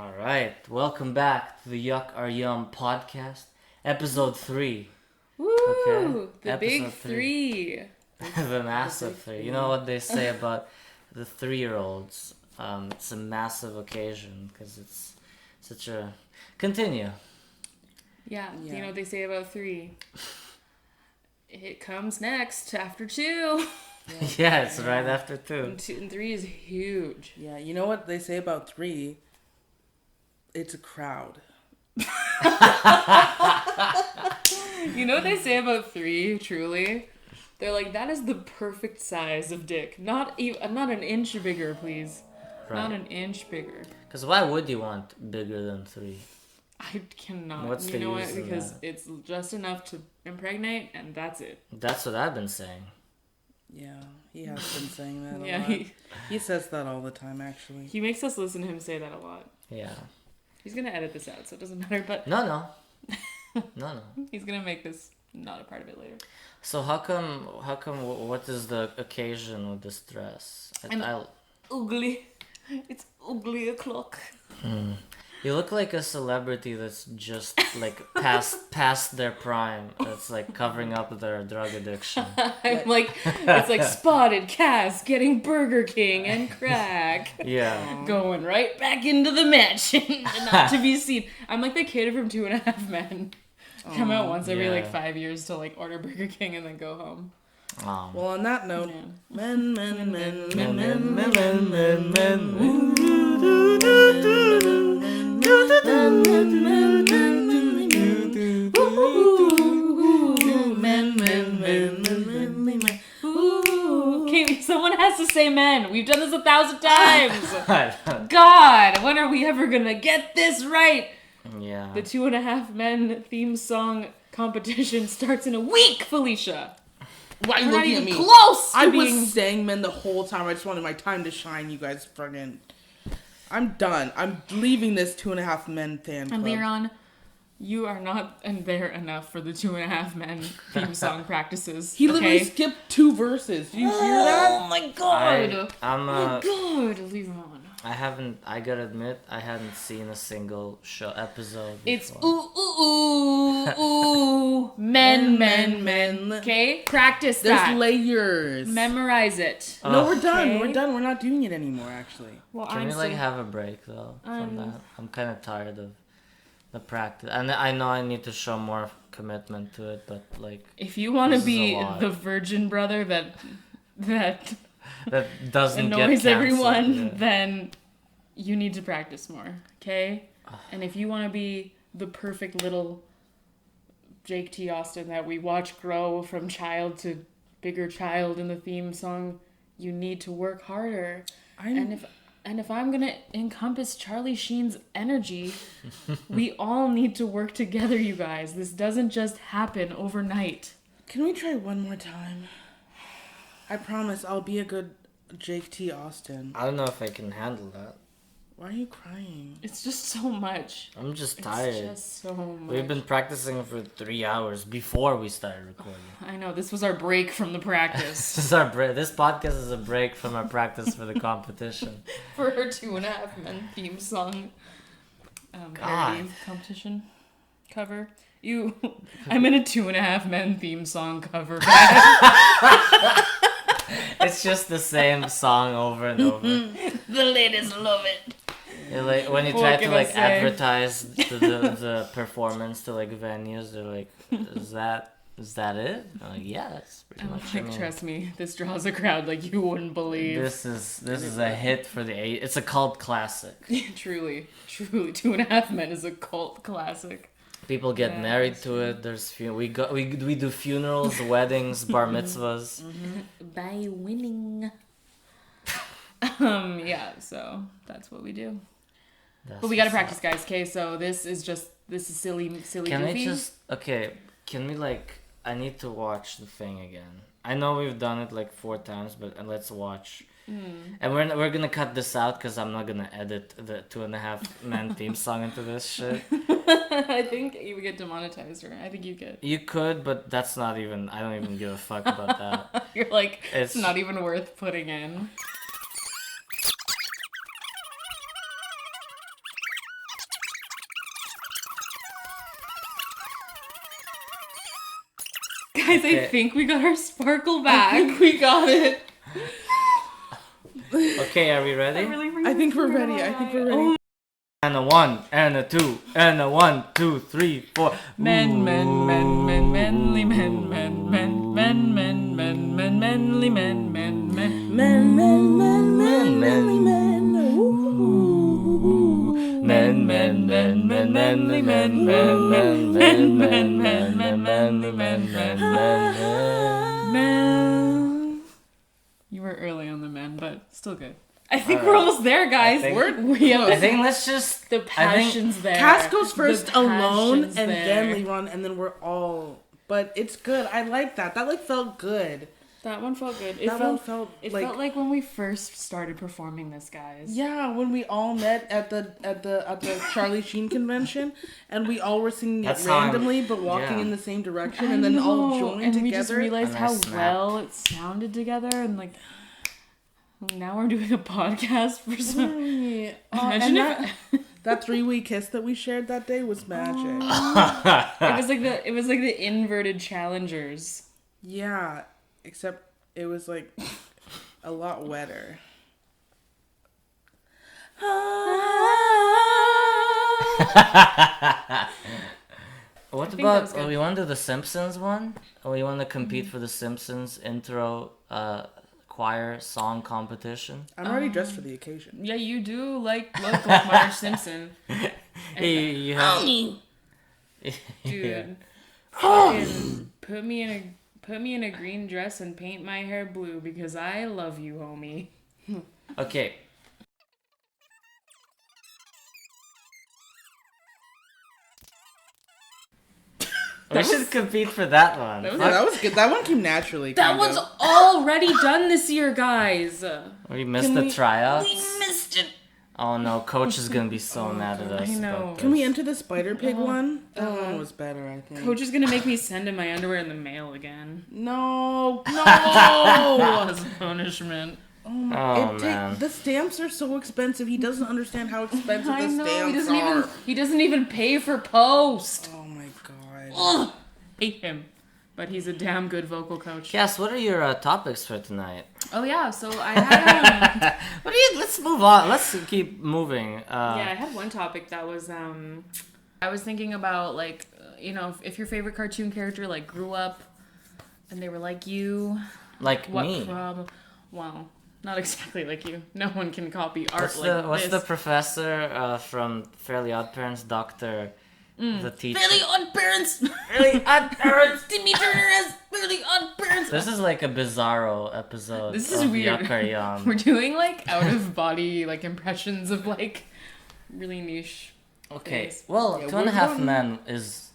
All right, welcome back to the Yuck Are Yum podcast, episode 3. Woo! Okay? The Episode big three. The massive 3. You know what they say about the 3-year-olds? It's a massive occasion because it's such a... Continue. Yeah, you know what they say about 3? It comes next after 2. Yeah, it's right after 2. And 2 and 3 is huge. Yeah, you know what they say about 3? It's a crowd. You know what they say about 3, truly? They're like, that is the perfect size of dick. Not an inch bigger, please. Right. Not an inch bigger. Because why would you want bigger than 3? I cannot. What's the you know use what? of Because that? it's just enough to impregnate, and that's it. That's what I've been saying. Yeah, he has been saying that a Yeah, lot. He says that all the time, actually. he makes us listen to him say that a lot. Yeah. He's gonna edit this out, so it doesn't matter. But No. he's gonna make this not a part of it later. So how come, what is the occasion with this dress? Ugly. It's ugly o'clock. You look like a celebrity that's just like past their prime. That's like covering up their drug addiction. I'm like, it's like Spotted Cass getting Burger King and crack. Yeah. Going right back into the mansion, not to be seen. I'm like the kid from 2.5 Men. Come out once every like 5 years to like order Burger King and then go home. Well, on that note, Yeah. men. Okay, someone has to say men. We've done this 1,000 times. God, when are we ever gonna get this right? Yeah. The 2.5 Men theme song competition starts in a week, Felicia. Why are you We're not looking at even me? close to I being... was saying men the whole time. I just wanted my time to shine, you guys friggin'. I'm done. I'm leaving this 2.5 Men fan club. And Leon, you are not there enough for the 2.5 Men theme song practices. He literally okay? skipped 2 verses. Do you hear that? Oh my god! I'm Oh my god, Leon. I gotta admit, I hadn't seen a single episode It's before. ooh, men. Okay? Practice There's that. layers. Memorize it. No, we're done. Okay. We're done. We're not doing it anymore, actually. Well, Can we like have a break though from that? I'm kind of tired of the practice, and I know I need to show more commitment to it, but like if you want to this is a be lot. the virgin brother that that doesn't annoys get everyone, yeah. then you need to practice more, okay? And if you want to be the perfect little Jake T. Austin that we watch grow from child to bigger child in the theme song, you need to work harder. And if I'm gonna encompass Charlie Sheen's energy, we all need to work together, you guys. This doesn't just happen overnight. Can we try one more time? I promise I'll be a good Jake T. Austin. I don't know if I can handle that. Why are you crying? It's just so much. I'm just tired. It's just so much. We've been practicing for 3 hours before we started recording. I know, this was our break from the practice. This is our break. This podcast is a break from our practice for the competition. For her 2.5 Men theme song parody competition cover. I'm in a 2.5 Men theme song cover band. It's just the same song over and over. The ladies love it. Like when you What try to can I like say? advertise the performance to like venues, they're like, is that it? I'm like, yeah, that's pretty I'm much like, it. trust me, this draws a crowd like you wouldn't believe. This is a hit for the '80s. It's a cult classic. Truly, 2.5 Men is a cult classic. People get married to it. There's we do funerals, weddings, bar mitzvahs. By winning. Yeah, so that's what we do. But we gotta practice, guys. Okay, so this is silly Can goofy. Can we like? I need to watch the thing again. I know we've done it like 4 times, but let's watch. And we're gonna cut this out because I'm not gonna edit the 2.5 Men theme song into this shit. I think you would get demonetized, or I think you get. You could, but that's not even. I don't even give a fuck about that. You're like, it's It's- not even worth putting in. Guys, Okay. I think we got our sparkle I back. think we got it. Okay, are we ready? I think we're ready. I think we're ready. And a 1, and a 2, and a 1, 2, 3, 4. Men, manly men, manly men. You were early on the men, but still good. I think we're almost there, guys. think- I I think let's just. the passion's there. Cass goes The first alone, passion's and there. then Leron, and then we're all. But it's good. I like that. That like felt good. That one felt good. That one felt It like felt like when we first started performing this, guys. yeah, when we all met at the Charlie Sheen convention, and we all were singing That's it how randomly but walking yeah. in the same direction, I and then all know, joined and together. we just realized And I how snapped. well it sounded together, and like now we're doing a podcast for some. Imagine Imagine that 3-way kiss that we shared that day was magic. it was like the inverted challengers. Yeah, except it was like a lot wetter. What think that was about? good. We want to do the Simpsons one? Or we want to compete for the Simpsons intro choir song competition? I'm already dressed for the occasion. Yeah, you do look like Marge Simpson, Hey, you have. dude. Fucking put me in a green dress and paint my hair blue because I love you, homie. Okay. We should compete for that one. That was Yeah, that was good. That one came naturally. That kind one's of. already done this year, guys. We missed Can the we- tryouts. missed it. Oh no, coach is gonna be so mad at us. I know. about Can we this. enter the Spider Pig one? That one was better, I think. Coach is gonna make me send him my underwear in the mail again. No, no. As a punishment. Oh It man. the stamps are so expensive. He doesn't understand how expensive I the know stamps are. he doesn't even pay for post. Oh my god. Ugh, hate him, but he's a damn good vocal coach. Yes, what are your topics for tonight? Oh yeah, so I had Let's move on. Let's keep moving. yeah, I had one topic that was I was thinking about like if your favorite cartoon character like grew up and they were like you, Like what me. well, not exactly like you. No one can copy art What's like what's this. the professor from Fairly Odd Parents, Doctor, the teacher? Fairly Odd Parents. Fairly Odd Parents. Timmy Turner has Fairly Odd Parents. This is like a bizarro episode. This is of weird. Yuck or Yum. We're doing like out of body like impressions of like really niche. Okay, things. well, Yeah, Two and a we're Half going- Men is,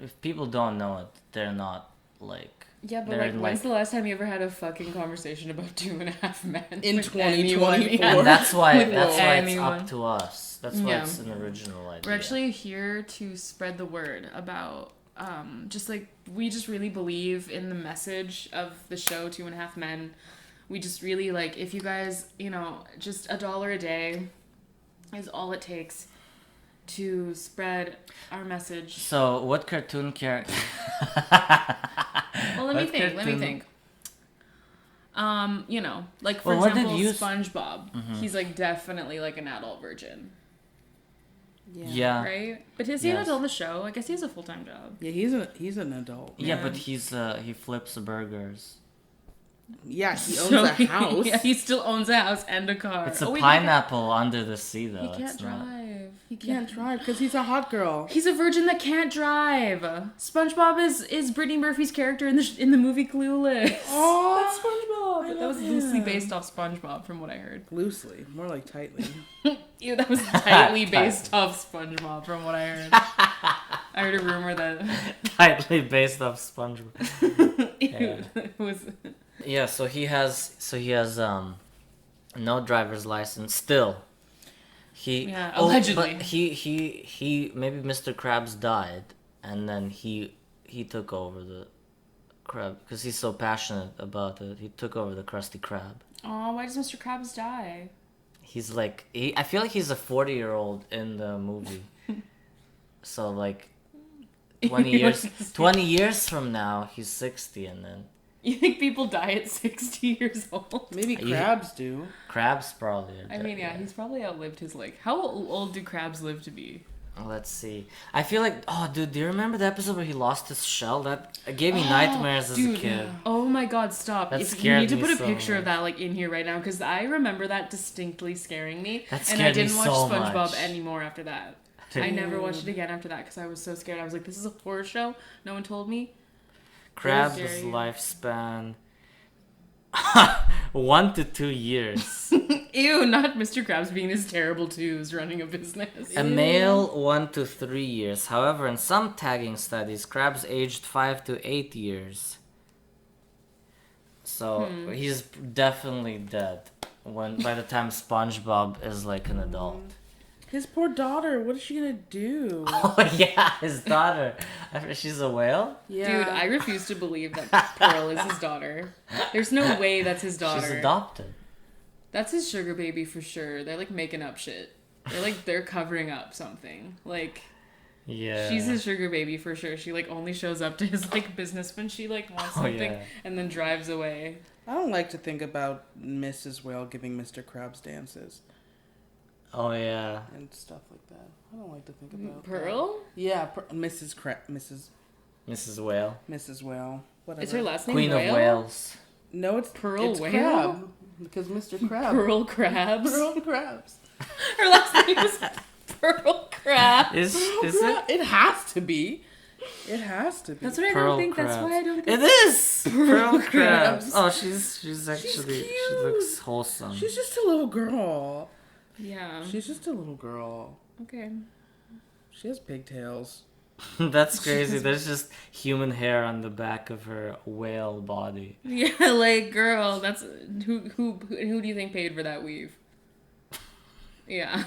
if people don't know it, they're not like. Yeah, but they're like, in, when's the last time you ever had a fucking conversation about 2.5 Men? In with anyone? 2024. Yeah. And that's why With it's anyone. up to us. That's why Yeah. it's an original idea. We're actually here to spread the word about just like we just really believe in the message of the show 2.5 Men. We just really like if you guys just $1 a day is all it takes to spread our message. So, what cartoon character? Well, let me What think. cartoon- Like for Well, what did example, you- SpongeBob. He's like definitely like an adult virgin, Yeah. right? But is he an Yes. adult in the show? I guess he has a full-time job. Yeah, he's an adult. Yeah, Yeah. but he flips burgers. Yeah, he owns So a house. Yeah, he still owns a house and a car. It's a wait, pineapple under the sea, though. He can't it's not. drive. He can't drive because he's a hot girl. He's a virgin that can't drive. SpongeBob is Brittany Murphy's character in the movie Clueless. Oh, That's SpongeBob. That love was loosely him. based off SpongeBob, from what I heard. Loosely, more like tightly. Ew, that was tightly based off SpongeBob, from what I heard. I heard a rumor that Tightly based off SpongeBob. it was. Yeah, so he has no driver's license still. Yeah, allegedly. But he maybe Mr. Krabs died, and then he took over the crab because he's so passionate about it. He took over the Krusty Krab. Oh, why does Mr. Krabs die? He's like I feel like he's a 40-year-old in the movie. So like 20 years 20 years from now, he's 60 and then... You think people die at 60 years old? Maybe crabs do. Crabs probably are I mean, yeah, he's probably outlived his, like... How old do crabs live to be? Let's see. I feel like... Oh, dude, do you remember the episode where he lost his shell? That gave me nightmares as a kid. Oh my god, stop. That You scared need to me put a so picture much. of that, like, in here right now, because I remember that distinctly scaring me. That and scared I me didn't watch so SpongeBob much. anymore after that. I never watched it again after that, because I was so scared. I was like, this is a horror show? No one told me? Crab's Very scary. lifespan... 1 to 2 years. Ew, not Mr. Krabs being his terrible twos running a business. A male 1 to 3 years. However, in some tagging studies, crabs aged 5 to 8 years. So he's definitely dead by the time SpongeBob is like an adult. His poor daughter. What is she gonna do? Oh yeah, his daughter. She's a whale. Dude, I refuse to believe that Pearl is his daughter. There's no way that's his daughter. She's adopted. That's his sugar baby for sure. They're like making up shit. They're covering up something. Like, Yeah. she's his sugar baby for sure. She like only shows up to his like business when she like wants something and then drives away. I don't like to think about Mrs. Whale giving Mr. Krabs dances Oh yeah. and stuff like that. I don't like to think about Pearl? that. Yeah, Mrs. Mrs. Whale. Mrs. Whale. Whatever. Is her last name Queen Whale? of Wales. No, it's Pearl it's Whale? Crab. Because Mr. Crab. Pearl Krabs? Pearl Krabs. Her last name is Pearl Krabs. Is Crab. it? It has to be. It has to be. That's what I Pearl don't think. That's crabs. why I don't think. It is Pearl Crabs. Crabs. Oh, she's actually she cute. looks wholesome. She's just a little girl. Yeah. She's just a little girl. Okay. She has pigtails. That's crazy. There's just human hair on the back of her whale body. Yeah, like girl, that's who do you think paid for that weave? Yeah.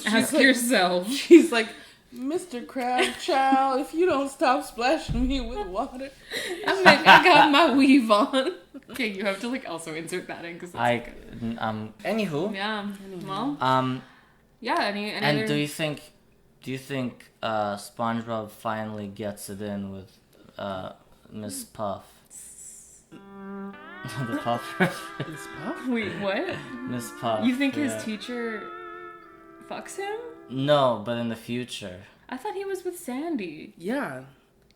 Ask yourself. She's like, Mr. Crab Child, if you don't stop splashing me with water. I got my weave on. Okay, you have to like also insert that in because Anywho. yeah. Well, yeah. Any And other... do you think SpongeBob finally gets it in with Miss Puff? The Puffer. Miss Puff? Wait, what? Miss Puff. You think yeah. his teacher fucks him? No, but in the future. I thought he was with Sandy. Yeah.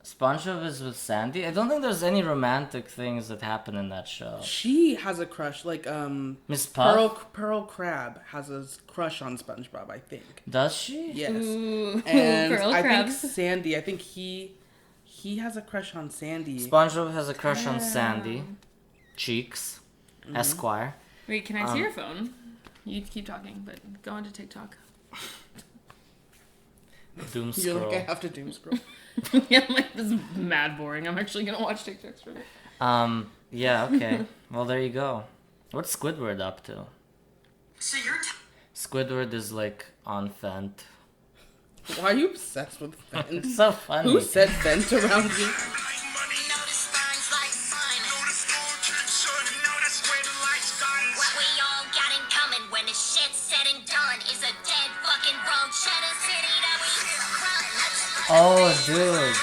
SpongeBob is with Sandy. I don't think there's any romantic things that happen in that show. She has a crush, like, Miss Puff? Pearl Crab has a crush on SpongeBob, I think. Does she? Yes. Ooh, And Pearl I Crabs. think Sandy, I think he has a crush on Sandy. SpongeBob has a crush on Sandy. Cheeks. Esquire. Wait, can I see your phone? You keep talking, but go on to TikTok. Doom You're scroll. like, I have to doom scroll. Yeah, I'm like, this is mad boring. I'm actually gonna watch TikToks for it. Yeah, okay. Well, there you go. What's Squidward up to? So you're Squidward is like on Fent. Why are you obsessed with It's Fent? so funny. Who said Fent around you? What we all got in common when the shit's said and done is a dead fucking wrong cheddar city that we run. Oh, dude.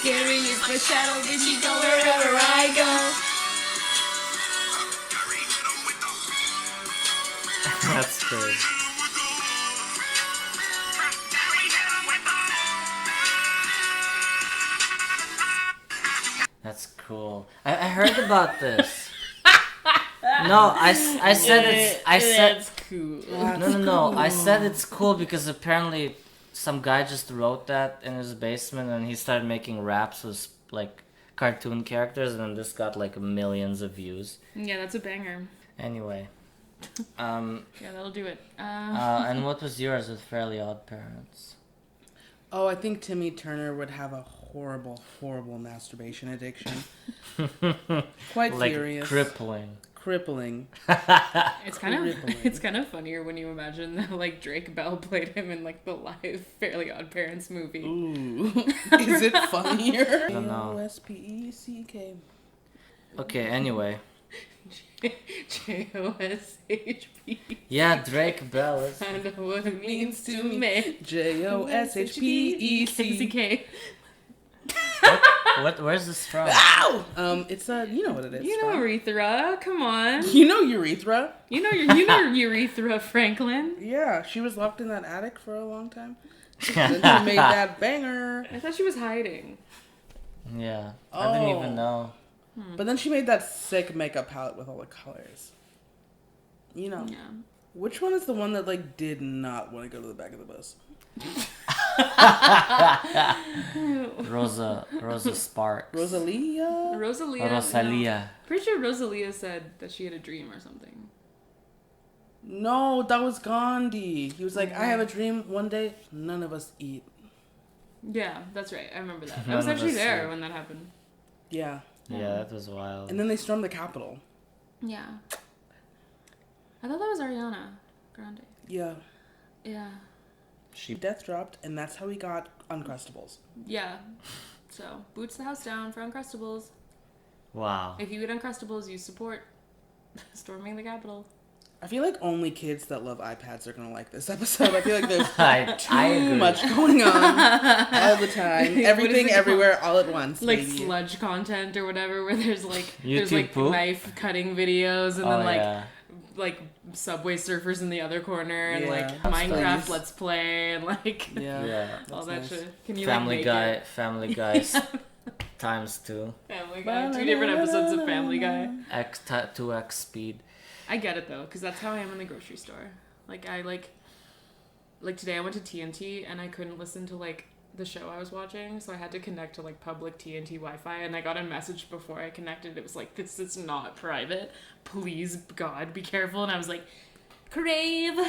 Gary is my shadow, did you go wherever I go? That's crazy. That's cool. I heard about this. No, I said it's... I said... That's cool. No. I said it's cool because apparently some guy just wrote that in his basement and he started making raps with like cartoon characters and then this got like millions of views. Yeah, that's a banger. Anyway. Yeah, that'll do it. And what was yours with Fairly Odd Parents? Oh, I think Timmy Turner would have a horrible, horrible masturbation addiction. Quite Like furious. crippling. It's kind of funnier when you imagine that like Drake Bell played him in like the live Fairly Odd Parents movie. Ooh. Is it funnier? I don't know. O-S-P-E-C-K. Okay, anyway. Joshp. Yeah, Drake Bell is. I know what it means to me. Joshpec. Where's this from? Ow! It's you know what it is. You know from. urethra. Come on. You know urethra. You know urethra, Franklin. Yeah, she was locked in that attic for a long time. Then she made that banger. I thought she was hiding. Yeah, I didn't even know. But then she made that sick makeup palette with all the colors. You know. Yeah. Which one is the one that like did not want to go to the back of the bus? Rosa Sparks. Rosalia? Rosalia. No. Pretty sure Rosalia said that she had a dream or something. No, that was Gandhi. He was like, I have a dream one day none of us eat. Yeah, that's right. I remember that. I None was of actually us there eat. when that happened. Yeah. Yeah, that was wild. And then they stormed the Capitol. Yeah. I thought that was Ariana Grande. Yeah. Yeah. She Death dropped, and that's how we got Uncrustables. Yeah. So, boots the house down for Uncrustables. Wow. If you eat Uncrustables, you support storming the Capitol. I feel like only kids that love iPads are going to like this episode. I feel like there's I too agree. much going on all the time. Everything, it everywhere, all at once. Like baby. sludge content or whatever, where there's like YouTube poop? knife cutting videos and Oh, then yeah. like Subway Surfers in the other corner and Yeah, like that's Minecraft nice. Let's Play and like Yeah. Yeah. all That's that nice. shit. Can you Family like, Guy. make it? Family Guy. Times 2. Family Guy. 2 different episodes of Family Guy. 2x speed. I get it though, because that's how I am in the grocery store. Like I like today I went to TNT and I couldn't listen to like the show I was watching, so I had to connect to like public TNT Wi-Fi, and I got a message before I connected. It was like, this is not private. Please, God, be careful. And I was like, Crave,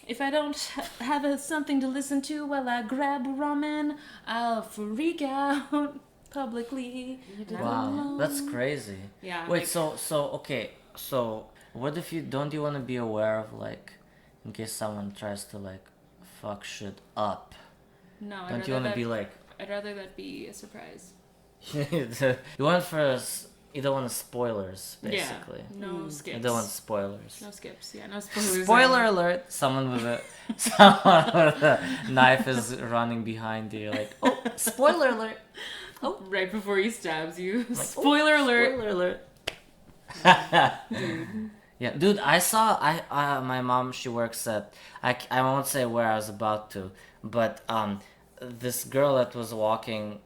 if I don't have something to listen to while I grab ramen, I'll freak out publicly. Wow, that's crazy. Yeah. Wait, like, okay, so what if you want to be aware of like, in case someone tries to like, fuck shit up? no, Don't you want to be like? I'd rather that be a surprise. You don't want spoilers, basically. Yeah. No skips. You don't want spoilers. No skips. Yeah, no spoilers. Spoiler alert! Someone with a knife is running behind you. Like, oh, spoiler alert! Oh, right before he stabs you. Like, Spoiler alert. Spoiler alert! Yeah, dude. I saw. My mom. She works at. I won't say where I was about to, but this girl that was walking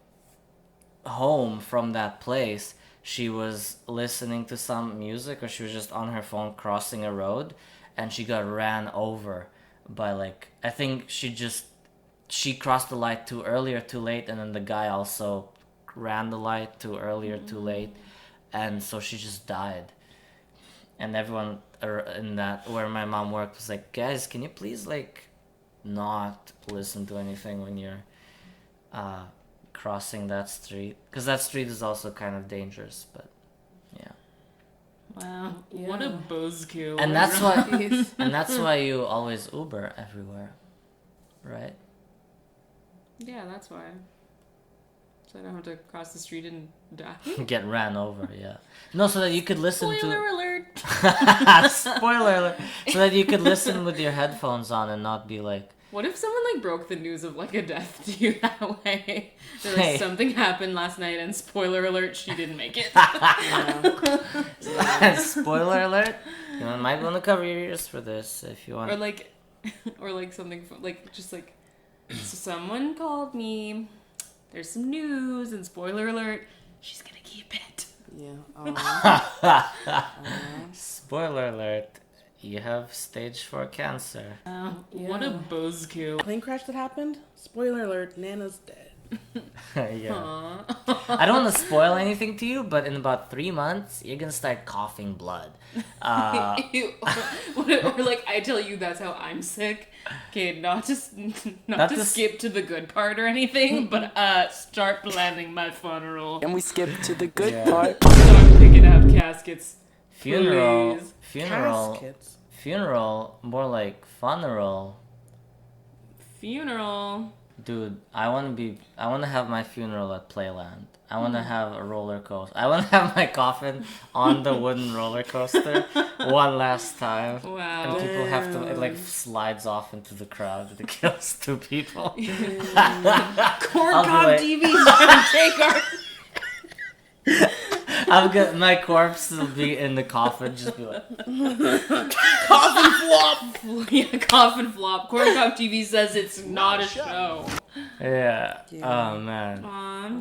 home from that place, she was listening to some music, or she was just on her phone crossing a road, and she got ran over by like, I think she crossed the light too early or too late, and then the guy also ran the light too early or too late, and so she just died. And everyone in that where my mom worked was like, guys, can you please like not listen to anything when you're crossing that street, because that street is also kind of dangerous. But yeah, Wow, what a buzzkill! and that's why you always Uber everywhere, right? Yeah, that's why. So I don't have to cross the street and die. Get ran over, yeah. No, so that you could listen Spoiler alert! to spoiler alert, so that you could listen with your headphones on and not be like, What if someone like broke the news of like a death to you that way? There was Hey. something happened last night, and spoiler alert, she didn't make it. spoiler alert. You might want to cover your ears for this if you want. or like something like just like someone called me. There's some news, and spoiler alert, she's gonna keep it. Yeah. Spoiler alert. You have stage 4 cancer. What a buzzkill. Plane crash that happened? Spoiler alert, Nana's dead. Yeah. Aw. I don't want to spoil anything to you, but in about 3 months, you're gonna start coughing blood. Ew. or like I tell you that's how I'm sick. Okay, not to skip to the good part or anything, but start planning my funeral. And we skip to the good Yeah. part. Start picking up caskets. Please. Caskets. Funeral, more like funeral. Funeral. Dude, I want to have my funeral at Playland. I want to have a roller coaster. I want to have my coffin on the wooden roller coaster one last time. Wow. And people have to, it like slides off into the crowd and it kills 2 people. Corn I'll be cob like- TV's gonna take our... My corpse will be in the coffin, just be like, Coffin flop. Yeah, coffin flop. Corn cob TV says it's not a show. yeah. Yeah. Oh man.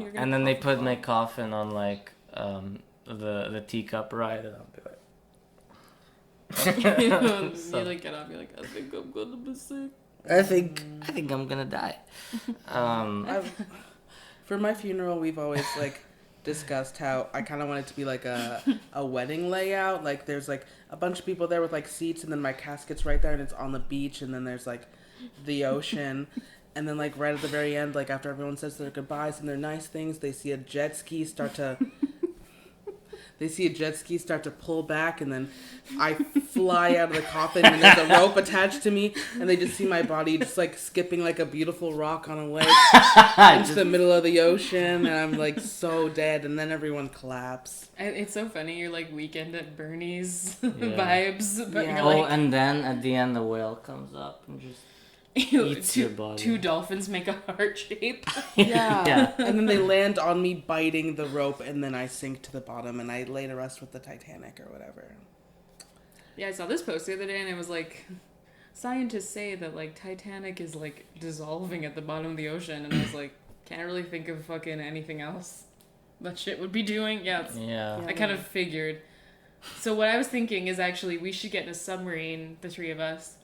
You're gonna And then they put my coffin on like the teacup ride, and I'll be like, you like get up. You're like, I think I'm gonna be sick. I think I'm gonna die. For my funeral, we've always like discussed how I kind of want it to be like a wedding layout. Like there's like a bunch of people there with like seats, and then my casket's right there, and it's on the beach, and then there's like the ocean. And then, like, right at the very end, like, after everyone says their goodbyes and their nice things, they see a jet ski start to pull back, and then I fly out of the coffin, and there's a rope attached to me, and they just see my body just, like, skipping like a beautiful rock on a lake into the middle of the ocean, and I'm, like, so dead, and then everyone claps. It's so funny. You're like Weekend at Bernie's vibes, but Yeah. you're Oh, like, and then at the end, the whale comes up and just eats your body. 2 dolphins make a heart shape. Yeah. And then they land on me biting the rope, and then I sink to the bottom, and I lay to rest with the Titanic or whatever. Yeah, I saw this post the other day, and it was like, scientists say that like Titanic is like dissolving at the bottom of the ocean, and I was like, can't really think of fucking anything else that shit would be doing. Yeah, Yeah. I kind of figured. So what I was thinking is actually we should get in a submarine, the 3 of us.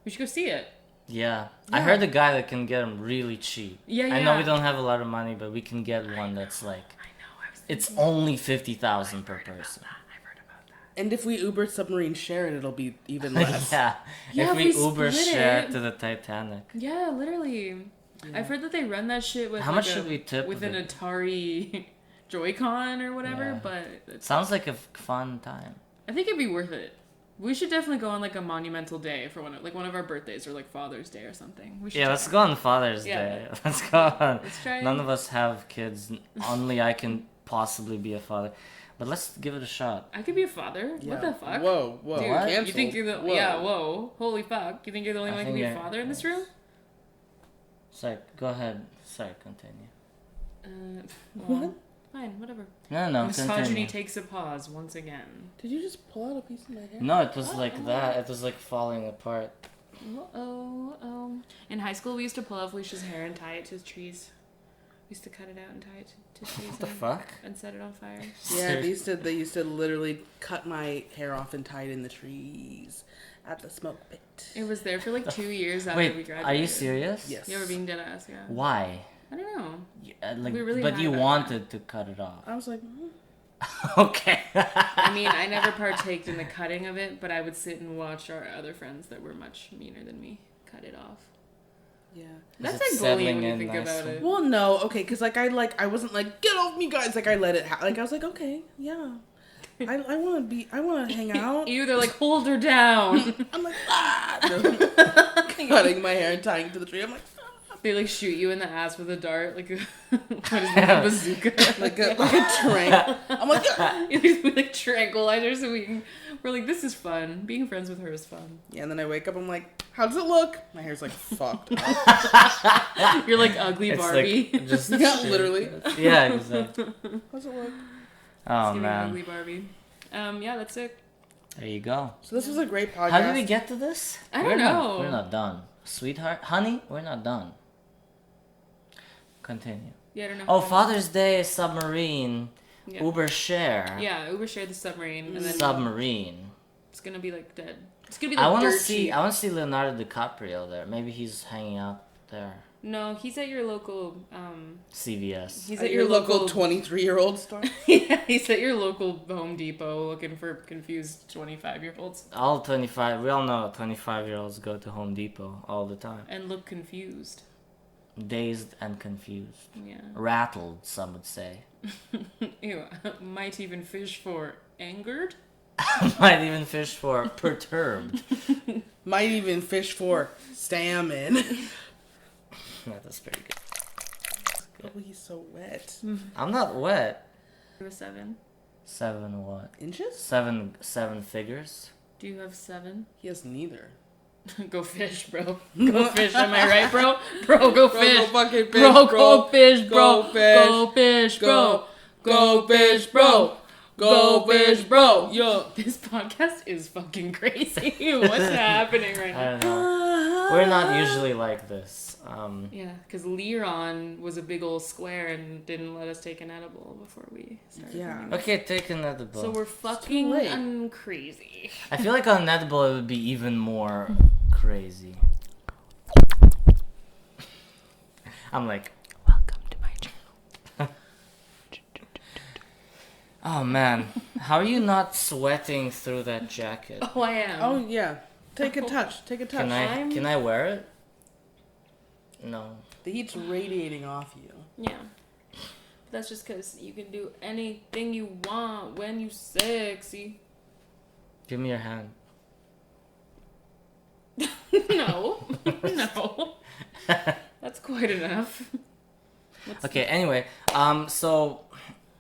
We should go see it. Yeah. I heard a guy that can get them really cheap. Yeah, I know yeah. we don't have a lot of money, but we can get one that's like, I know. I was. it's only 50,000 per person. I've heard about that. And if we Uber Submarine share it, it'll be even less. Yeah. Yeah, If we if we Uber split share it. to the Titanic. Yeah, literally. I've heard that they run that shit with How like much should we tip with of an it? Atari Joy-Con or whatever, Yeah. but it's, Sounds like a fun time. I think it'd be worth it. We should definitely go on like a monumental day for one of our birthdays or like Father's Day or something. We should Yeah, try. let's go on Father's Yeah. Day. Let's go on. Let's try. None of us have kids. Only I can possibly be a father. But let's give it a shot. I could be a father. Yeah. What the fuck? Whoa. Dude, Canceled. you think you're the Whoa. yeah? Whoa, holy fuck! You think you're the only I one who can think be a I- father in this room? Sorry, go ahead. Sorry, continue. Well, fine, whatever. No, Misogyny continue. takes a pause once again. Did you just pull out a piece of my hair? No, it was like that. It was like falling apart. Oh. In high school, we used to pull off Felicia's hair and tie it to trees. We used to cut it out and tie it to trees. What the fuck? And set it on fire. Yeah, they used to literally cut my hair off and tie it in the trees at the smoke pit. It was there for like 2 years after we Wait, graduated. are you serious? Yes. Yeah, we're being dead ass, yeah. Why? I don't know. Like, We really but had you that. wanted to cut it off. I was like, Okay. I mean, I never partaked in the cutting of it, but I would sit and watch our other friends that were much meaner than me cut it off. yeah. That's it like settling bullying when you in think about nicely? it. Well, no, okay, because I wasn't like, get off me, guys. Like I let it like I was like, okay, yeah. I want to hang out. You, they're like, hold her down. I'm like, cutting my hair and tying it to the tree. I'm like, They like shoot you in the ass with a dart, like a, what is it, a bazooka? like a trank. I'm like, yeah. We like tranquilize her so we're like, this is fun. Being friends with her is fun. Yeah, and then I wake up. I'm like, how does it look? My hair's like fucked up. You're like ugly It's Barbie. like just Yeah, literally. Yeah, exactly. How's it look? Oh Giving man, ugly Barbie. Yeah, that's it. there you go. So this was a great podcast. How did we get to this? I don't We're know. We're not done, sweetheart, honey. We're not done. Continue. Yeah, I don't know. Oh, Father's Day submarine. Yeah. Uber share. Yeah, Uber shared the submarine, and then Submarine. it's gonna be like dead. It's gonna be like I want to dirt see. cheap. I want to see Leonardo Dicaprio there. Maybe he's hanging out there. No, he's at your local. CVS. He's At your local 23-year-old store. Yeah, he's at your local Home Depot looking for confused 25-year-olds All 25. We all know 25-year-olds go to Home Depot all the time. and look confused. Dazed and confused. Yeah. Rattled, some would say. Ew, might even fish for angered. Might even fish for perturbed. Might even fish for salmon. That's pretty good. Oh, he's so wet. I'm not wet. You have 7. 7 what? Inches? 7 figures? Do you have 7? He has neither. Go fish, bro. Go fish. Am I right, bro? Bro, go fish. Go fucking fish, bro. bro. Go fish, bro. Go fish. Go fish, bro. Go fish, bro. Go fish, bro. Yo. This podcast is fucking crazy. What's happening right I now? don't know. We're not usually like this. Yeah, because Leon was a big old square and didn't let us take an edible before we started. Yeah. filming. Okay, take another book. So we're fucking late. crazy. I feel like on Netball it would be even more crazy. I'm like, Welcome to my channel. oh man, how are you not sweating through that jacket? Oh, I am. Oh, yeah. Take a touch. Take a touch. Can I wear it? No. The heat's radiating off you. Yeah. That's just because you can do anything you want when you sexy. Give me your hand. No. No. That's quite enough. Okay, anyway, so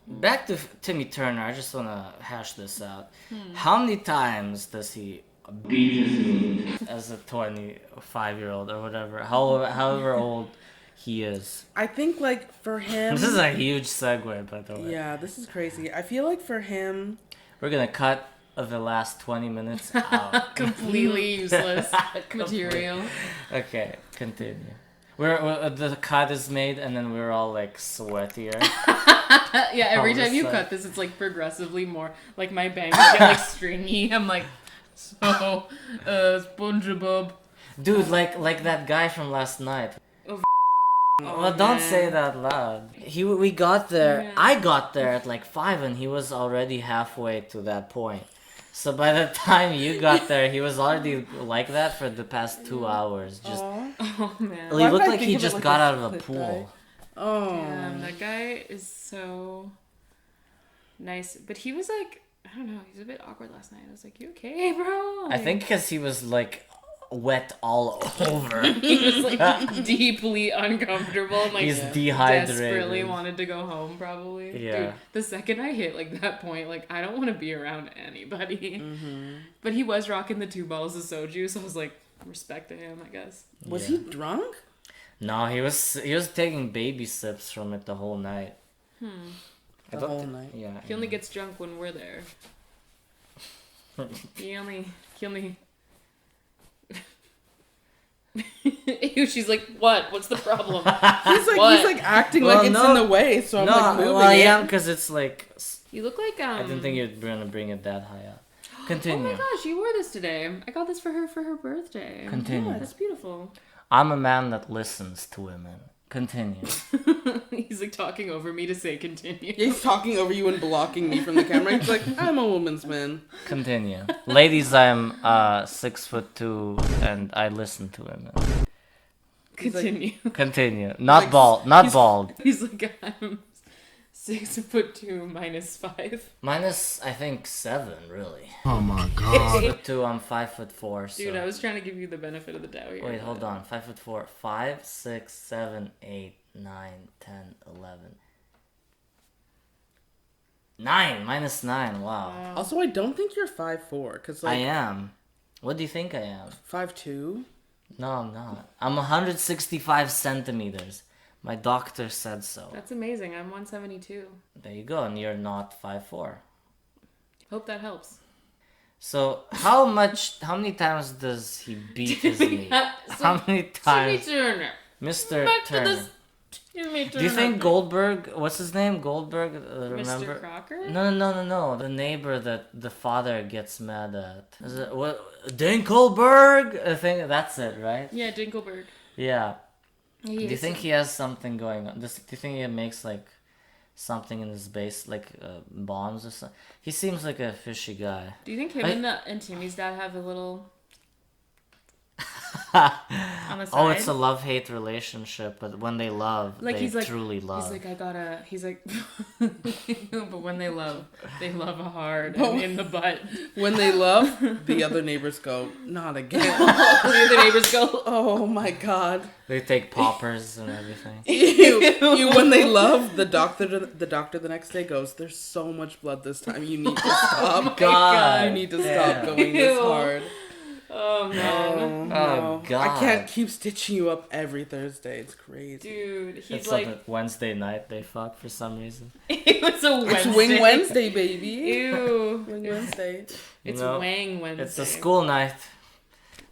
back to Timmy Turner. I just want to hash this out. How many times does he beat his meat as a 25-year-old or whatever, however old he is? I think, like, for him... This is a huge segue, by the way. Yeah, this is crazy. I feel like for him... We're gonna cut the last 20 minutes out. Completely useless material. Okay, continue. We're the cut is made, and then we're all like sweatier. Yeah, every All of a time you sudden. cut this, it's like progressively more. Like my bangs get like stringy. I'm like, so, SpongeBob. Dude, like that guy from last night. Oh, Well, don't say that loud. We got there. Yeah. I got there at like 5, and he was already halfway to that point. So by the time you got there, he was already like that for the past 2 hours. Just Aw. Oh man. he Why looked did I like think he of it just like got a out of a split pool. Oh. Damn, that guy is so nice. But he was like, I don't know, he was a bit awkward last night. I was like, you okay, bro? I think because he was like wet all over. he was like deeply uncomfortable and like He's dehydrated. desperately wanted to go home probably. Yeah. Dude, the second I hit like that point, like I don't want to be around anybody. But he was rocking the 2 bottles of soju, so I was like, respect to him, I guess. Was Yeah. he drunk? No, he was taking baby sips from it the whole night. I The don't whole thi- night. Yeah. He only gets drunk when we're there. he only Ew, she's like, what? What's the problem? What? He's like acting Well, like it's no. in the way, so I'm like moving well, it. yeah, because it's like You look like I didn't think you're gonna bring it that high up. Continue. Oh my gosh, you wore this today. I got this for her birthday. Continue. That's beautiful. I'm a man that listens to women. Continue. He's like talking over me to say continue. Yeah, he's talking over you and blocking me from the camera. He's like, I'm a woman's man. Continue. Ladies, I'm 6'2" and I listen to women. Continue. Continue. Not like, bald. Not he's- bald. He's like, I'm 6'2" minus 5. Minus, I think 7, really. Oh my god. 6'2", I'm 5'4". So. Dude, I was trying to give you the benefit of the doubt here. Wait, hold on. 5'4". 5, 6, 7, 8, 9, 10, 11. 9. Minus 9. Wow. Also, I don't think you're 5'4", because I like am. What do you think I am? 5'2". No, I'm not. I'm 165 centimeters. My doctor said so. That's amazing. I'm 172. There you go, and you're not 5'4". Hope that helps. So how many times does he beat his meat? How many times, Timmy Turner. Mr. Back to Turner? this Timmy Turner. Do you think Goldberg? What's his name? Goldberg. Remember? Mr. Crocker? No. The neighbor that the father gets mad at. Is it what? Dinkelberg? I think that's it, right? Yeah, Dinkelberg. Yeah. He Do you hates think him. he has something going on? Do you think he makes like something in his base, like bombs or something? He seems like a fishy guy. Do you think him and Timmy's dad have a little on the side. Oh, it's a love-hate relationship, but when they love, like they he's like truly love. He's like but when they love hard and in the butt. When they love, the other neighbors go, not again. The other neighbors go, Oh my god. They take poppers and everything. You, when they love, the doctor the next day goes, there's so much blood this time. You need to stop. God. You need to stop going this Ew. hard. oh man. No. God. I can't keep stitching you up every Thursday. It's crazy. Dude, he's It's like on a Wednesday night they fuck for some reason. it was a Wednesday. It's Wing Wednesday, baby. Ew. Wing Wednesday. It's You know, Wang Wednesday. It's a school night.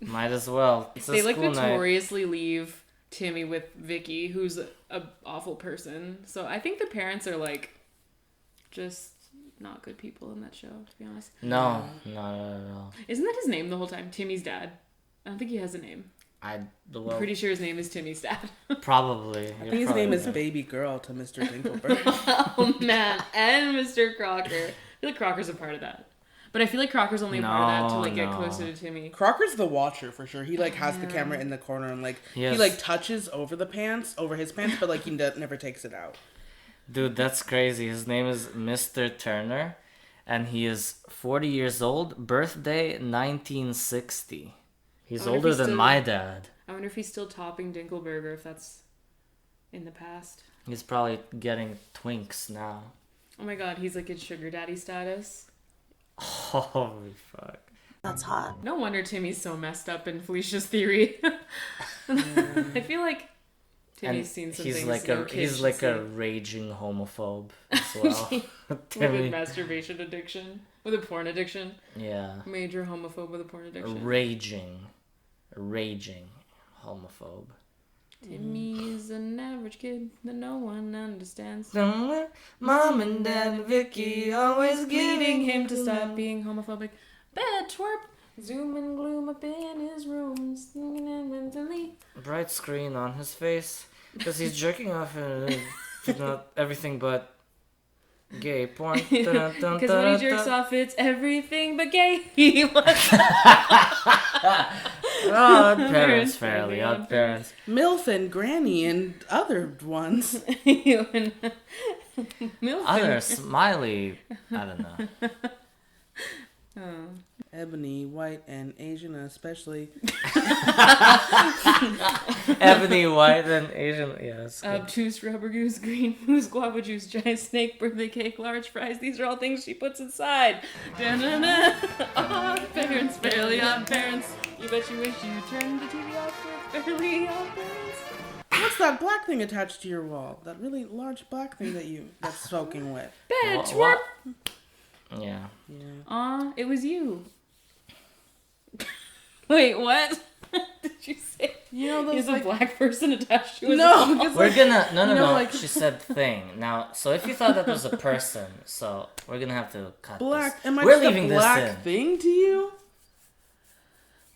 Might as well. It's a They like school night. notoriously leave Timmy with Vicky, who's a awful person. So I think the parents are like just not good people in that show, to be honest. No, not at all. Isn't that his name the whole time? Timmy's dad. I don't think he has a name. I'm I'm pretty sure his name is Timmy's dad. probably. I think his name is Baby Girl to Mr. Dinkelberg. Oh man, and Mr. Crocker. I feel like Crocker's a part of that. But I feel like Crocker's only a part of that to like get No. closer to Timmy. Crocker's the watcher for sure. He like has the camera in the corner and like Yes. he like touches over his pants, but like he never takes it out. Dude, that's crazy. His name is Mr. Turner, and he is 40 years old. Birthday 1960. He's I wonder if older he's than still- my dad. I wonder if he's still topping Dinkelberger, if that's in the past. He's probably getting twinks now. Oh my god, he's like in sugar daddy status. Holy fuck. That's hot. No wonder Timmy's so messed up in Felicia's theory. I feel like Timmy's seen some he's things like no a kid he's should like see. a raging homophobe as well. With a Timmy. masturbation addiction. With a porn addiction. Yeah. Major homophobe with a porn A addiction. raging homophobe. Timmy's an average kid that no one understands. Mom and Dad and Vicky always Leading him to stop being homophobic. Bad twerp. Zoom and gloom up in his room. Singing and mentally. bright screen on his face because he's jerking off and it's not everything but gay porn. Because when he jerks off, it's everything but gay. He was. Odd parents, fairly odd parents. MILF and Granny and other ones. Milf. Other smiley, I don't know. Oh. Ebony, white, and Asian especially. Ebony, white, and Asian. Yeah, that's good. Obtuse rubber goose, green moose, guava juice, giant snake, birthday cake, large fries. These are all things she puts inside. Da-na-na. Odd parents, fairly odd parents. You bet you wish you turned the TV off with fairly odd parents. What's that black thing attached to your wall? That really large black thing that's soaking wet. Bad Wha- twerp. what? Yeah. Aw, it was you. Wait, what? Did you say? You know those He's a like black person attached to his no, wall? because We're like, gonna no. you know, like- She said thing. Now, so if you thought that was a person, so we're gonna have to cut black. this. Am I We're just leaving a this black in. thing to you?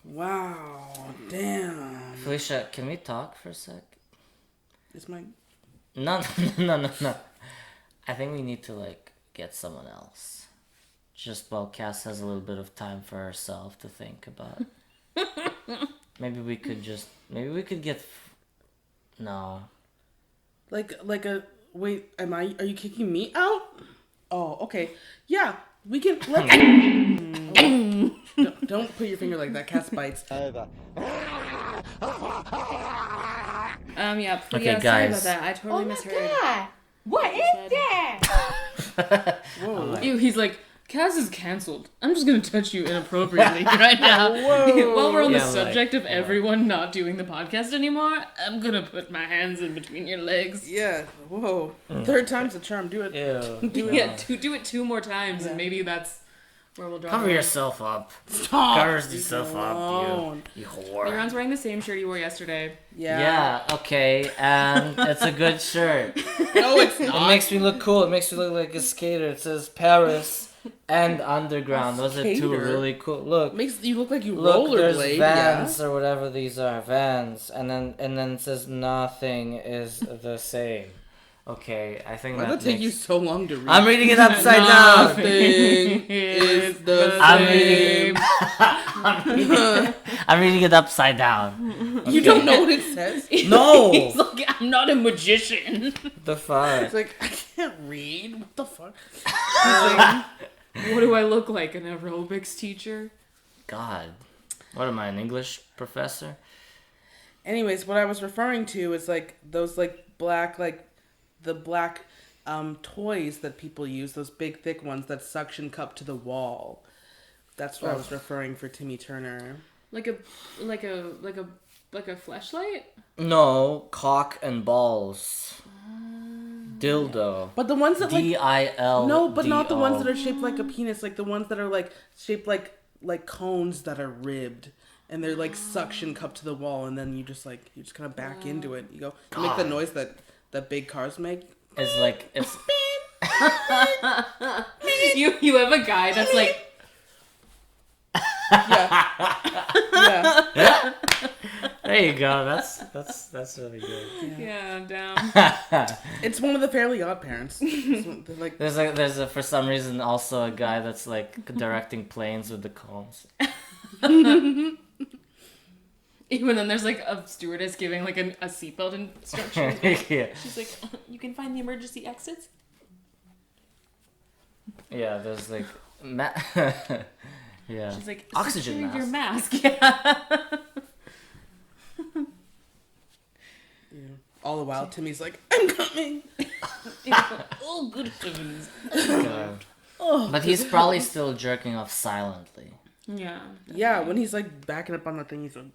Wow, damn. Felicia, can we talk for a sec? It's my No. I think we need to like get someone else. Just while Cass has a little bit of time for herself to think about. Maybe we could get. No. like a wait. Are you kicking me out? Oh, okay. Yeah, we can. Don't put your finger like that. Cass bites. Yeah. Okay, Sorry guys. about that. I totally misheard. God, what is that? Whoa. Ew, he's like, Kaz is canceled. I'm just gonna touch you inappropriately right now. While we're on the Yeah, like, subject of everyone not doing the podcast anymore, I'm gonna put my hands in between your legs. Yeah. Whoa. Third time's the charm. Do it. Ew. Do it. Yeah, do it 2 more times, and maybe that's where we'll draw. Cover the line. yourself up. Stop. Cover yourself up, alone. you whore. Leron's wearing the same shirt he wore yesterday. Yeah. Yeah, okay, and it's a good shirt. No, it's It not. makes me look cool. It makes me look like a skater. It says Paris and Underground. Those are 2 Skater? really cool. Look, Makes you look like you look, there's rollerblade. Yeah. Vans or whatever these are. Vans, and then it says nothing is the same. Okay, I think Why that did it take you makes... so long to read? I'm reading it upside down. Nothing is the I'm same. reading. I'm reading it upside down. You don't know what it says? No! He's like, I'm not a magician. The fuck? It's like, I can't read. What the fuck? He's like, What do I look like, an aerobics teacher? God. What am I, an English professor? anyways, what I was referring to is like those like black, like the black toys that people use, those big thick ones that suction cup to the wall. That's what I was referring for Timmy Turner. Like a fleshlight? No, cock and balls. Dildo. But the ones that like D-I-L. no, but not the ones that are shaped like a penis. Like the ones that are like shaped like cones that are ribbed, and they're like suction cupped to the wall, and then you just kind of back into it. You go you make the noise that big cars make. It's like it's. You have a guy that's like. Yeah. There you go. That's really good. Yeah, I'm down. It's one of the Fairly Odd Parents. They're like There's a for some reason also a guy that's like directing planes with the combs. Even then, there's like a stewardess giving like a seatbelt instruction. Yeah. She's like, you can find the emergency exits. Yeah. There's like. Yeah. She's like, oxygen secure mask. your mask. Yeah. all the while Timmy's like, I'm coming. Oh, good heavens. God. But he's probably still jerking off silently. Yeah. Yeah, when he's like backing up on the thing, he's like,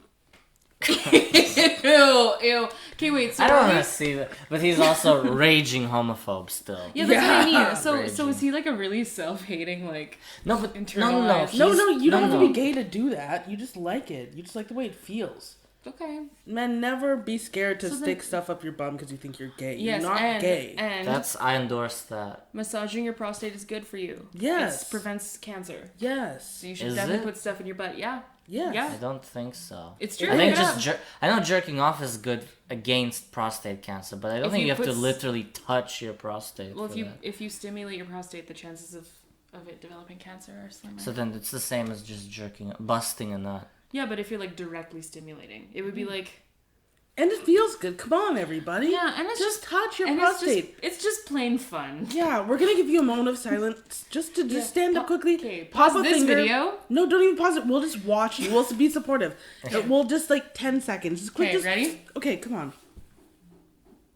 Ew. Okay, wait. So I don't want to see that, but he's also raging homophobe still. Yeah, that's what I Yeah. mean. So Raging. is he like a really self-hating like? No, but Internalized. no, you don't have to be No. gay to do that. You just like it. You just like the way it feels. Okay. Man, never be scared to So then- stick stuff up your bum because you think you're gay. Yes, you're not and gay. and I endorse that. massaging your prostate is good for you. Yes. It prevents cancer. Yes. So you should Is definitely it? put stuff in your butt. Yeah. Yes. Yeah. I don't think so. It's true. I think Yeah. I know jerking off is good against prostate cancer, but I don't If think you you have to put literally touch your prostate. Well, for that. if you stimulate your prostate, the chances of it developing cancer are slimmer. So then it's the same as just busting a nut. Yeah, but if you're like directly stimulating, it would be like And it feels good. Come on, everybody. yeah, and it's Just touch your and prostate. it's just plain fun. Yeah, we're gonna give you a moment of silence just to just stand up quickly. Okay, Pop pause a this finger. video. No, don't even pause it. We'll just watch you. We'll be supportive. We'll just like 10 seconds. Just quick. Okay, Just, ready? Okay, come on.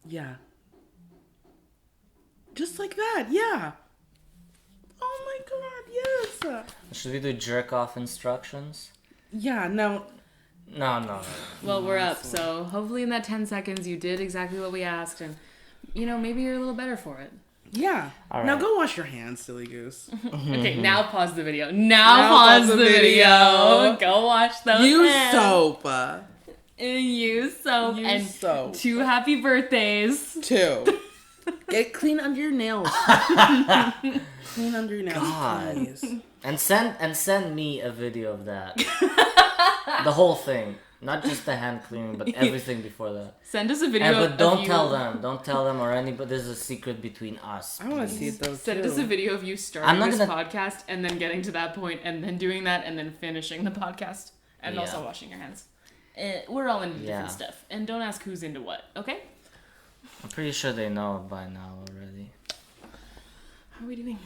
Yeah. Just like that. Yeah. Oh my god. Yes. Should we do jerk off instructions? Yeah. No. No. Well, we're up, so hopefully in that 10 seconds you did exactly what we asked, and maybe you're a little better for it. Yeah. All Now right. go wash your hands, silly goose. Okay, now pause the video. Now pause the video. Go watch those. Use hands. soap. Use soap. Use And soap. 2 happy birthdays. 2. Get clean under your nails. Clean under your nails, God. please. And send me a video of that. The whole thing, not just the hand cleaning, but everything before that. Send us a video. And but of don't you, tell them. Don't tell them or anybody. There's a secret between us. I want to see it though. Send too. us a video of you I'm starting not this gonna- podcast and then getting to that point and then doing that and then finishing the podcast and Yeah. also washing your hands. We're all into Yeah. different stuff. And don't ask who's into what, okay? I'm pretty sure they know by now already. How are we doing?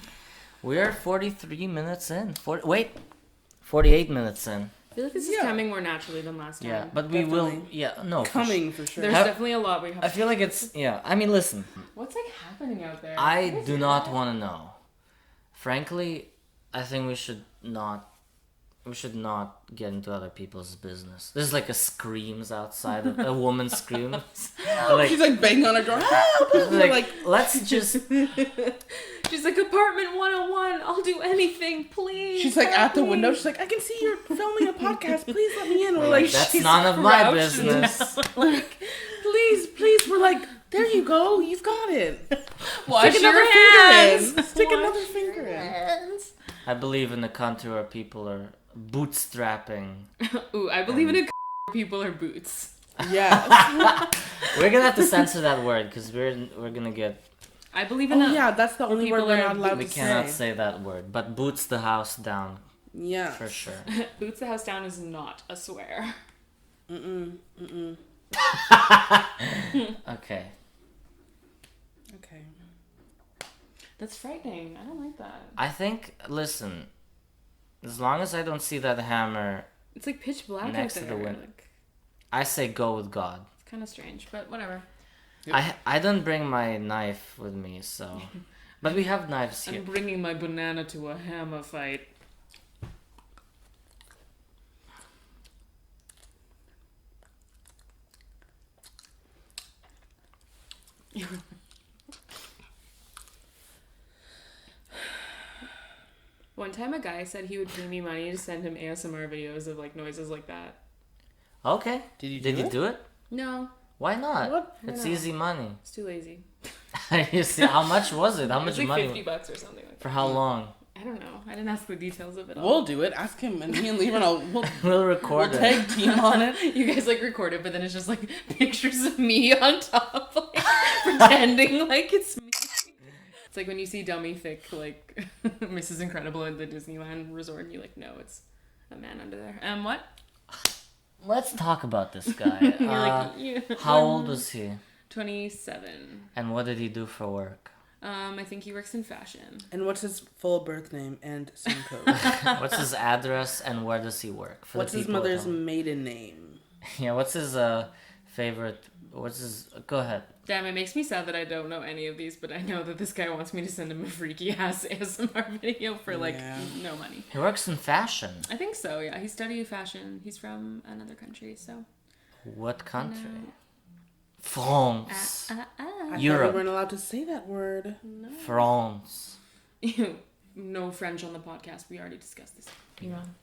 We're 43 minutes in. 48 minutes in. I feel like this is Yeah. coming more naturally than last time. Yeah, but we will. Definitely. Yeah, no. for Coming for sure. There's Have- definitely a lot we have. I feel like it's. Yeah, I mean, listen. What's like happening out there? I do not want to know. Frankly, I think we should not. We should not get into other people's business. There's like a screams outside. A woman screams. Like, She's like banging on her door. Help! We're like, like, let's just. She's like, apartment 101, I'll do anything, please. she's like help at the me." window. She's like, I can see you're filming a podcast. Please let me in. We're like, That's she's none of my crouched business. like, please. We're like, there you go. You've got it. wash Stick your another hands. finger in. Stick Wash another finger in. hands. I believe in a country where people are bootstrapping. Ooh, I believe in a people are boots. Yes. We're gonna have to censor that word because we're gonna get. I believe in Oh yeah, that's the only word people we're are- not allowed We to cannot say. say that word. But boots the house down. Yeah. For sure. Boots the house down is not a swear. Okay. Okay. That's frightening. I don't like that. I think, listen, as long as I don't see that hammer, It's like pitch black Next out to there. the window. Like, I say go with God. it's kind of strange, but whatever. I don't bring my knife with me, so... But we have knives here. I'm bringing my banana to a hammer fight. One time a guy said he would pay me money to send him ASMR videos of like noises like that. Okay. Did you do it? No, Why not? What? It's know. easy money. it's too lazy. You see, how much was it? How It was much like money? $50 or something like that. For how long? I don't know. I didn't ask the details of it all. We'll do it. Ask him, and me and Leron will We'll record it. tag team on it. You guys like record it, but then it's just like pictures of me on top, like pretending like it's me. It's like when you see dummy thick like Mrs. Incredible at the Disneyland resort, and you like, no, it's a man under there. What? Let's talk about this guy. You're like, yeah. How old was he? 27. And what did he do for work? I think he works in fashion. And what's his full birth name and SIM code? What's his address and where does he work? For the What's his people at mother's home. maiden name? Yeah, what's his favorite? What's his? Go ahead. Damn, it makes me sad that I don't know any of these, but I know that this guy wants me to send him a freaky ass ASMR video for like Yeah. no money. He works in fashion. I think so, yeah. He studied fashion. He's from another country, so. What country? France. I thought Europe. we weren't allowed to say that word. France. No French on the podcast. We already discussed this. Leon.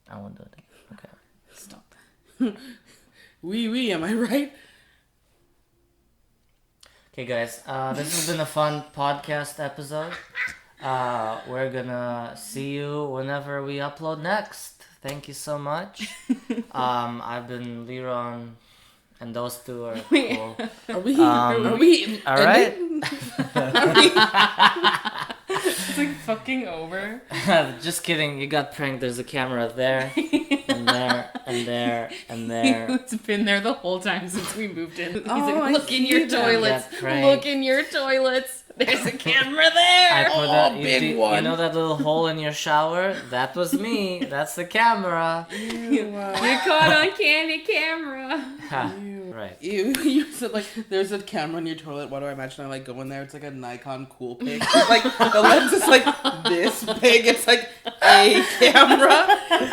I won't do it. Okay. Stop. Oui, am I right? Okay, guys. This has been a fun podcast episode. We're gonna see you whenever we upload next. Thank you so much. I've been Leron, and those two are cool. Are we? All right. It's like fucking over. Just kidding. You got pranked. There's a camera there, and there, and there, and there. It's been there the whole time since we moved in. He's Oh, I like, look in your see that. toilets. Got pranked. Look in your toilets. There's a camera there. I put Oh, you, big you one. know that little hole in your shower? That was me. That's the camera. You're caught on candid camera. Ha, right. You said like there's a camera in your toilet. Why do I imagine I like go in there? It's like a Nikon cool pic. It's like the lens is like this big. It's like a camera.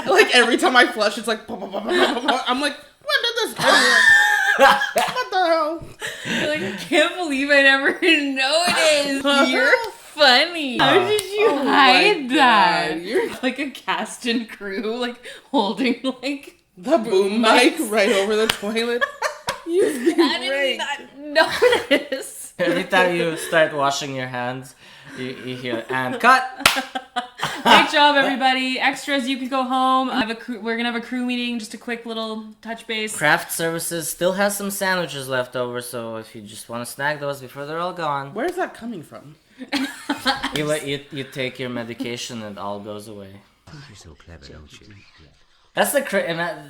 Like every time I flush, it's like I'm like, when did this camera? What the hell? You're like, I can't believe I never know it is. You're funny. How did you Oh hide my that? God, you're- like a cast and crew, like holding like. The boom mic right over the toilet. You've been I did great. not notice. Every time you start washing your hands, you hear, and cut! Great job, everybody. Extras, you can go home. We're gonna have a crew meeting. Just a quick little touch base. Craft Services still has some sandwiches left over, so if you just want to snag those before they're all gone, Where's that coming from? you take your medication and it all goes away. You're so clever, don't you? That's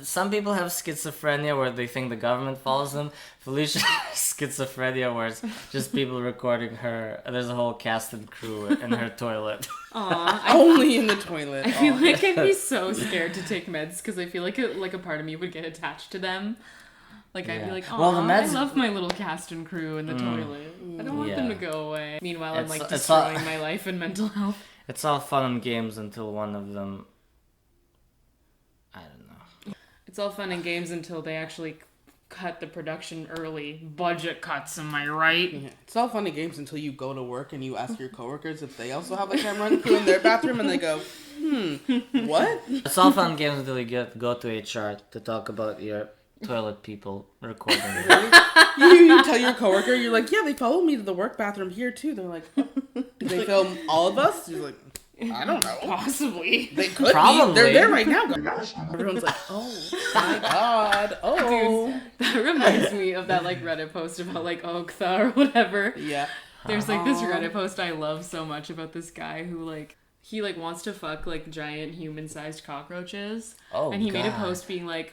some people have schizophrenia where they think the government follows them. Felicia has schizophrenia where it's just people recording her. There's a whole cast and crew in her toilet. Aw, Only in the toilet. I feel like I'd be so scared to take meds because I feel like a part of me would get attached to them. Like I'd be Yeah. like, oh, Well, the meds- I love my little cast and crew in the toilet. I don't want them to Yeah. go away. Meanwhile, I'm like It's all- destroying my life and mental health. It's all fun and games until one of them. I don't know. It's all fun and games until they actually cut the production early. Budget cuts, am I right? Yeah. It's all fun and games until you go to work and you ask your coworkers if they also have a camera and crew in their bathroom, and they go, what? It's all fun and games until you go to HR to talk about your toilet people recording you. You tell your coworker, you're like, yeah, they followed me to the work bathroom here too. They're like, did they film all of us? You're like, I don't know. Possibly. They could Probably. be. They're there right now. Everyone's like, oh my god. Oh. Dude, that reminds me of that like Reddit post about like Ogtha or whatever. Yeah. There's like this Reddit post I love so much about this guy who like he like wants to fuck like giant human-sized cockroaches. Oh, and he made a God. post being like,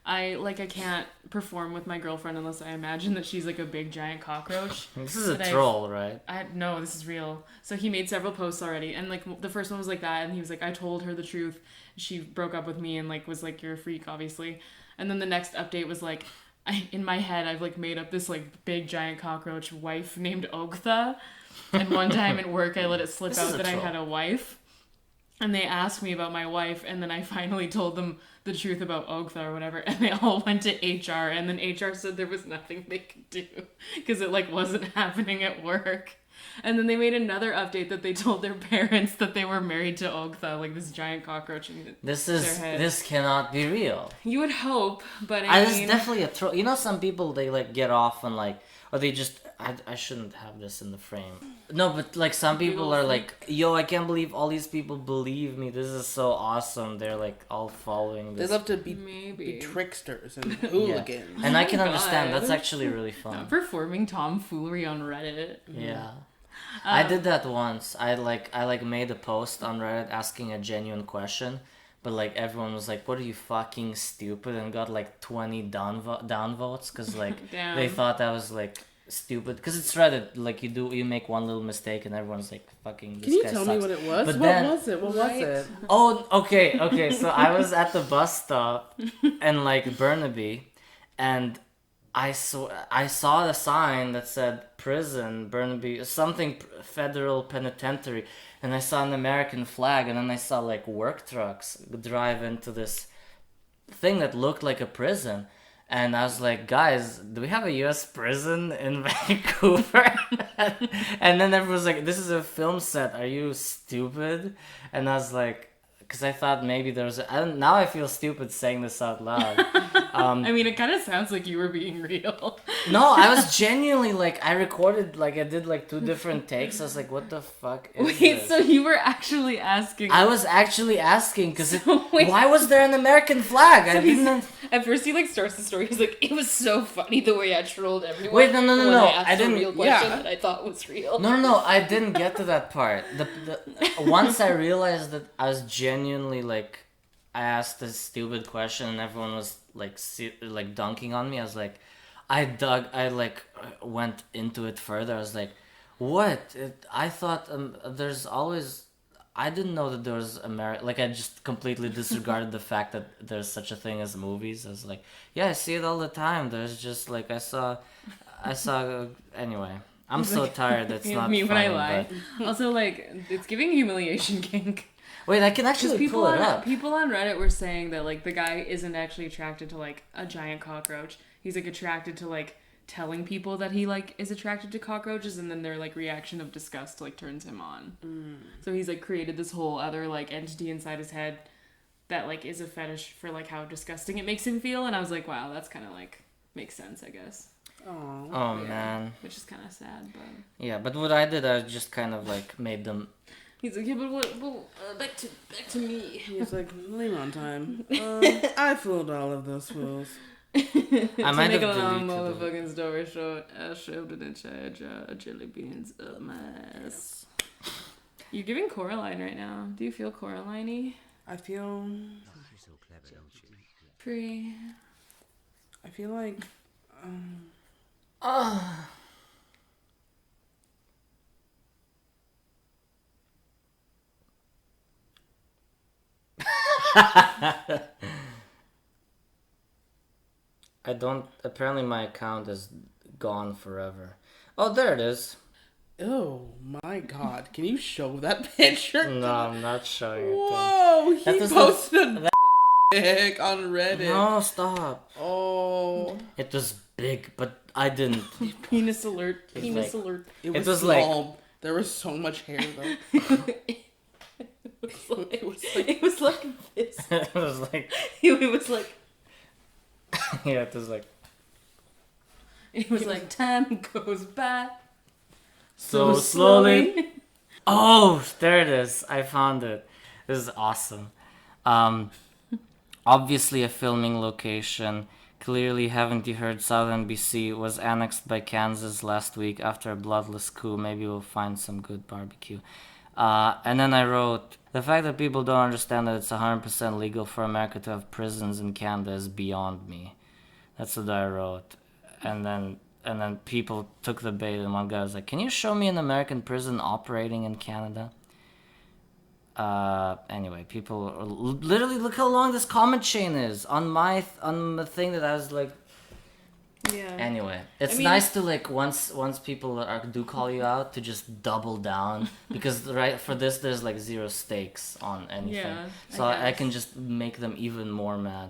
I can't perform with my girlfriend unless I imagine that she's like a big giant cockroach. This is a And troll, right? No, this is real. So he made several posts already, and like the first one was like that, and he was like, I told her the truth. She broke up with me and like was like, you're a freak, obviously. And then the next update was like, in my head I've like made up this like big giant cockroach wife named Ogtha. And one time at work I let it slip out that I had a wife. And they asked me about my wife, and then I finally told them the truth about Ogtha or whatever, and they all went to HR, and then HR said there was nothing they could do because it like wasn't happening at work. And then they made another update that they told their parents that they were married to Ogtha, like this giant cockroach in their head. This cannot be real. You would hope, but It's definitely a troll. You know, some people, they like get off on like, or they just, I shouldn't have this in the frame. No, but like some people are like, yo, I can't believe all these people believe me. This is so awesome. They're like all following this. They love to be tricksters and hooligans. And I can God. understand. That's actually really fun. Not performing tomfoolery on Reddit. Yeah. I did that once. I made a post on Reddit asking a genuine question, but like everyone was like, "What are you, fucking stupid?" and got like 20 downvotes because like Damn. they thought that was like stupid because it's Reddit. Like you make one little mistake and everyone's like, "Fucking." This Can you guy tell sucks. me what it was? But What then- was it? What was it? Oh, okay. So I was at the bus stop in like Burnaby, and I saw the sign that said prison, Burnaby, something federal penitentiary, and I saw an American flag, and then I saw like work trucks drive into this thing that looked like a prison. And I was like, guys, do we have a U.S. prison in Vancouver? And then everyone was like, this is a film set. Are you stupid? And I was like, because I thought maybe there was now I feel stupid saying this out loud. I mean, it kind of sounds like you were being real. No, I was genuinely like, I recorded, like I did like 2 different takes. I was like, what the fuck is Wait, this? so you were actually asking? I was actually asking because wait. why was there an American flag? I didn't. At first, he like starts the story. He's like, "It was so funny the way I trolled everyone." Wait, no. when I asked I didn't- a real question yeah. that I thought was real. No, I didn't get to that part. The once I realized that I was genuinely like, I asked a stupid question and everyone was like like dunking on me. I was like, I went into it further. I was like, what? I thought there's always. I didn't know that there was like I just completely disregarded the fact that there's such a thing as movies. I was like, yeah, I see it all the time. There's just like I saw anyway. I'm so tired. That's not me when funny, I lie. but- Also, like, it's giving humiliation kink. Wait, I can actually People pull it up. people on Reddit were saying that like the guy isn't actually attracted to like a giant cockroach. He's like attracted to like telling people that he like is attracted to cockroaches, and then their like reaction of disgust like turns him on. So he's like created this whole other like entity inside his head that like is a fetish for like how disgusting it makes him feel. And I was like, wow, that's kind of like makes sense, I guess. Aww. Oh man. Which is kind of sad, but Yeah, but what I did, I just kind of like made them. he's like, yeah, but back to me. He's like, leave on time. I fooled all of those fools. I might make have a long deleted them. motherfucking story short, I shoved it inside jelly beans up my ass. You're giving Coraline right now. Do you feel Coraline-y? I feel So clever, don't you? Free. I feel like I don't. Apparently, my account is gone forever. Oh, there it is. oh my god. Can you show that picture? No, I'm not showing it. Whoa, he That doesn't- posted a pic on Reddit. No, stop. Oh, It was big, but I didn't. Penis alert. Penis like- alert. it was, was like- small. There was so much hair though. It was like this. It was like, It was like yeah, it was like time goes by so slowly. Oh, there it is. I found it. This is awesome. Obviously a filming location. Clearly, haven't you heard, Southern BC was annexed by Kansas last week after a bloodless coup. Maybe we'll find some good barbecue. And then I wrote, the fact that people don't understand that it's 100% legal for America to have prisons in Canada is beyond me. That's what I wrote. And then people took the bait, and one guy was like, can you show me an American prison operating in Canada? Anyway, people literally look how long this comment chain is on the thing that I was like. Yeah. Anyway, it's nice to like once people do call you out to just double down because for this there's like zero stakes on anything, Yeah, so I can just make them even more mad,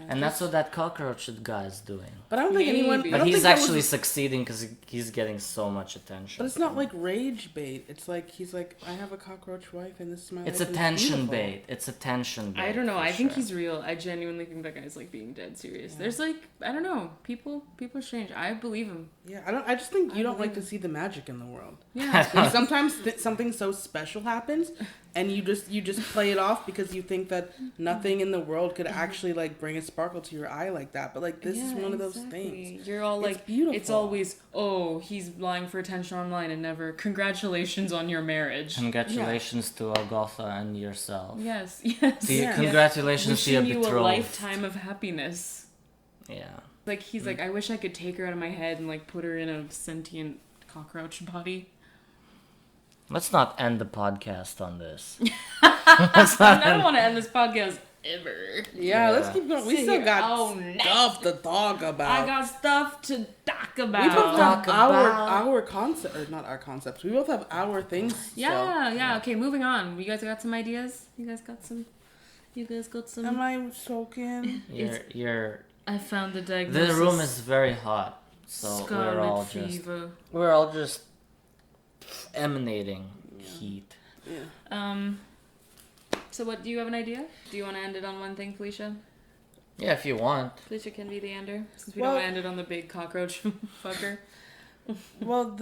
and that's what that cockroach guy is doing. But I don't think anyone. I But don't he's think that actually was- succeeding because he's getting so much attention. But it's not like rage bait. It's like he's like, I have a cockroach wife and this is my It's life and attention beautiful. bait. It's attention bait. I don't know. for I think sure. he's real. I genuinely think that guy's like being dead serious. There's like, I don't know. People are strange. I believe him. Yeah, I just think you don't like to see the magic in the world. Yeah. Like sometimes something so special happens, and you just play it off because you think that nothing in the world could actually like bring a sparkle to your eye like that. But like this is one of those things. You're all It's like, beautiful. it's always, oh, he's lying for attention online, and never, congratulations on your marriage. Congratulations to Ogtha and yourself. Yes. Congratulations to your Wishing you a betrothed. lifetime of happiness. Yeah. Like, he's like, I wish I could take her out of my head and like put her in a sentient cockroach body. Let's not end the podcast on this. I don't want to end this podcast ever. Yeah, let's keep going. We Sit still here got all stuff to talk about. I got stuff to talk about. We both have Talk about- our concept, or not our concepts. We both have our things. Yeah. Okay, moving on. You guys got some ideas? You guys got some? Am I soaking? You're. I found the diagnosis. The room is very hot, so Scarlet fever. we're all just emanating heat. So what, do you have an idea? Do you want to end it on one thing, Felicia? Yeah, if you want. Felicia can be the ender, since we Well- don't want to end it on the big cockroach fucker. Well,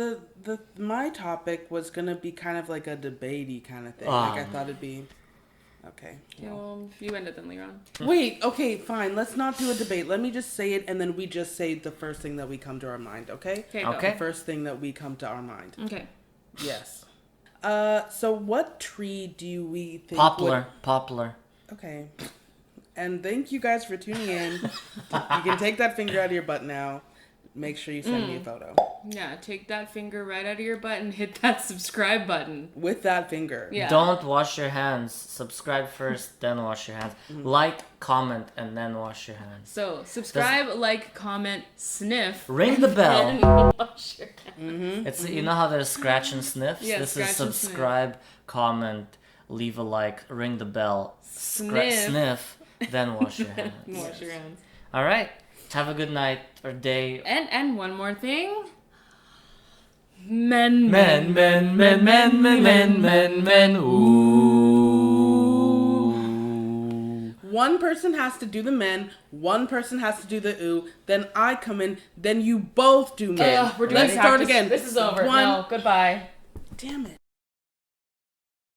my topic was gonna be kind of like a debatey kind of thing. Like I thought it'd be. Okay. Yeah, well, if you end it then, Leron. Wait. Okay. Fine. Let's not do a debate. Let me just say it, and then we just say the first thing that we come to our mind. Okay. Okay, go. Okay. The first thing that we come to our mind. Okay. Yes. So what tree do we think? Poplar. Okay. And thank you guys for tuning in. You can take that finger out of your butt now. Make sure you send me a photo. Yeah, take that finger right out of your butt and hit that subscribe button. With that finger. Yeah. Don't wash your hands. Subscribe first, then wash your hands. Like, comment, and then wash your hands. So, subscribe, like, comment, sniff. Ring the bell. And wash your hands. It's you know how there's scratch and sniffs. Yeah, this scratch is and subscribe, comment, leave a like, ring the bell, Sniff. sniff, then wash your hands. Wash your hands. All right. Have a good night or day. And one more thing. Men. Ooh. One person has to do the men, one person has to do the ooh, then I come in, then you both do men. We're doing Let's start practice. again. This is over. One. No, goodbye. Damn it.